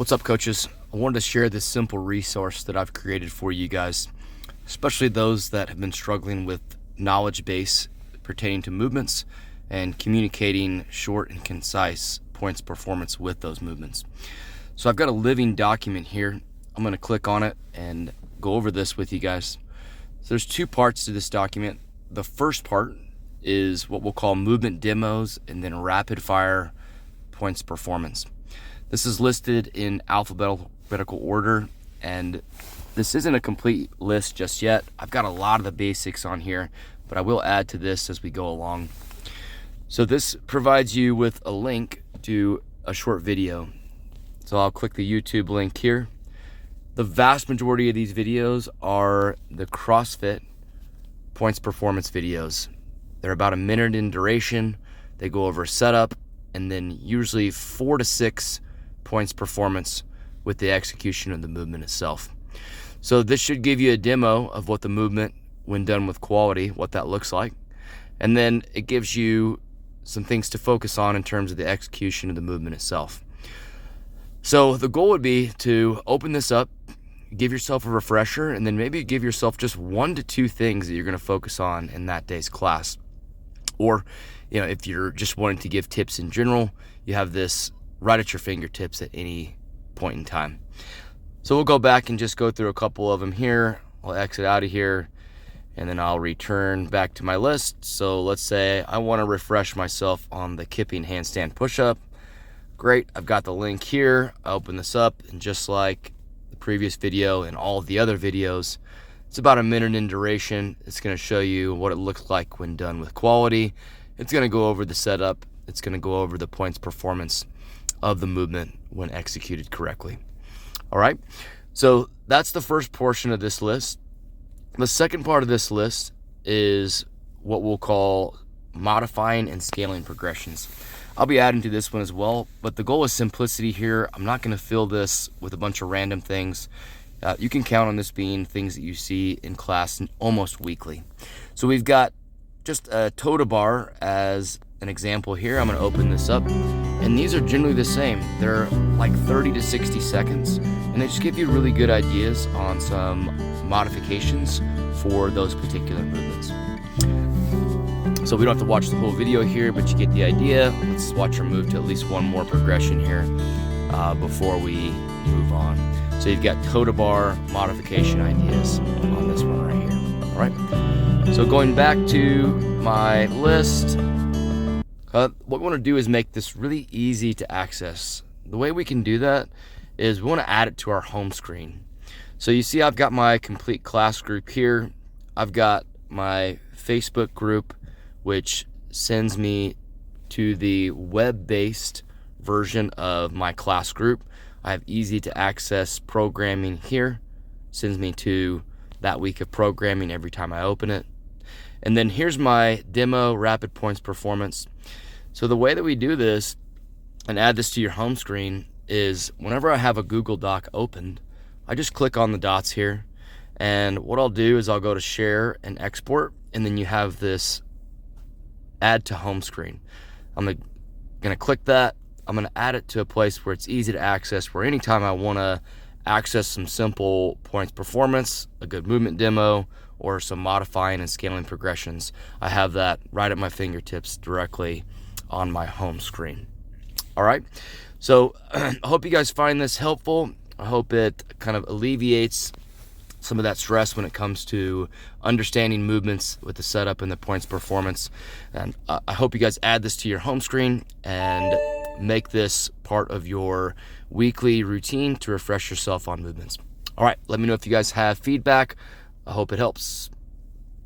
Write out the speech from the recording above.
What's up, coaches? I wanted to share this simple resource that I've created for you guys, especially those that have been struggling with knowledge base pertaining to movements and communicating short and concise points performance with those movements. So I've got a living document here. I'm going to click on it and go over this with you guys. So there's two parts to this document. The first part is what we'll call movement demos and then rapid fire points performance. This is listed in alphabetical order, and this isn't a complete list just yet. I've got a lot of the basics on here, but I will add to this as we go along. So this provides you with a link to a short video. So I'll click the YouTube link here. The vast majority of these videos are the CrossFit points performance videos. They're about a minute in duration. They go over setup and then usually 4 to 6 points performance with the execution of the movement itself. So this should give you a demo of what the movement, when done with quality, what that looks like. And then it gives you some things to focus on in terms of the execution of the movement itself. So the goal would be to open this up, give yourself a refresher, and then maybe give yourself just 1 to 2 things that you're going to focus on in that day's class. Or, if you're just wanting to give tips in general, you have this right at your fingertips at any point in time. So we'll go back and just go through a couple of them here. I'll exit out of here and then I'll return back to my list. So let's say I want to refresh myself on the kipping handstand push-up. Great, I've got the link here. I open this up, and just like the previous video and all of the other videos, it's about a minute in duration. It's going to show you what it looks like when done with quality. It's going to go over the setup. It's going to go over the points performance of the movement when executed correctly. All right, so that's the first portion of this list. The second part of this list is what we'll call modifying and scaling progressions. I'll be adding to this one as well, but the goal is simplicity here. I'm not going to fill this with a bunch of random things. You can count on this being things that you see in class almost weekly. So we've got just a Tota bar as an example here. I'm going to open this up, and these are generally the same. They're like 30 to 60 seconds, and they just give you really good ideas on some modifications for those particular movements. So we don't have to watch the whole video here, but you get the idea. Let's watch her move to at least one more progression here before we move on. So you've got Tota bar modification ideas on this one right here. All right. So going back to my list, what we want to do is make this really easy to access. The way we can do that is we want to add it to our home screen. So you see I've got my complete class group here. I've got my Facebook group, which sends me to the web-based version of my class group. I have easy to access programming here. Sends me to that week of programming every time I open it. And then here's my demo rapid points performance. So the way that we do this and add this to your home screen is whenever I have a Google Doc opened, I just click on the dots here. And what I'll do is I'll go to share and export, and then you have this add to home screen. I'm going to click that. I'm going to add it to a place where it's easy to access, where anytime I want to access some simple points performance, a good movement demo, or some modifying and scaling progressions, I have that right at my fingertips directly on my home screen. All right, so I hope you guys find this helpful. I hope it kind of alleviates some of that stress when it comes to understanding movements with the setup and the points performance. And I hope you guys add this to your home screen and make this part of your weekly routine to refresh yourself on movements. All right, let me know if you guys have feedback. I hope it helps.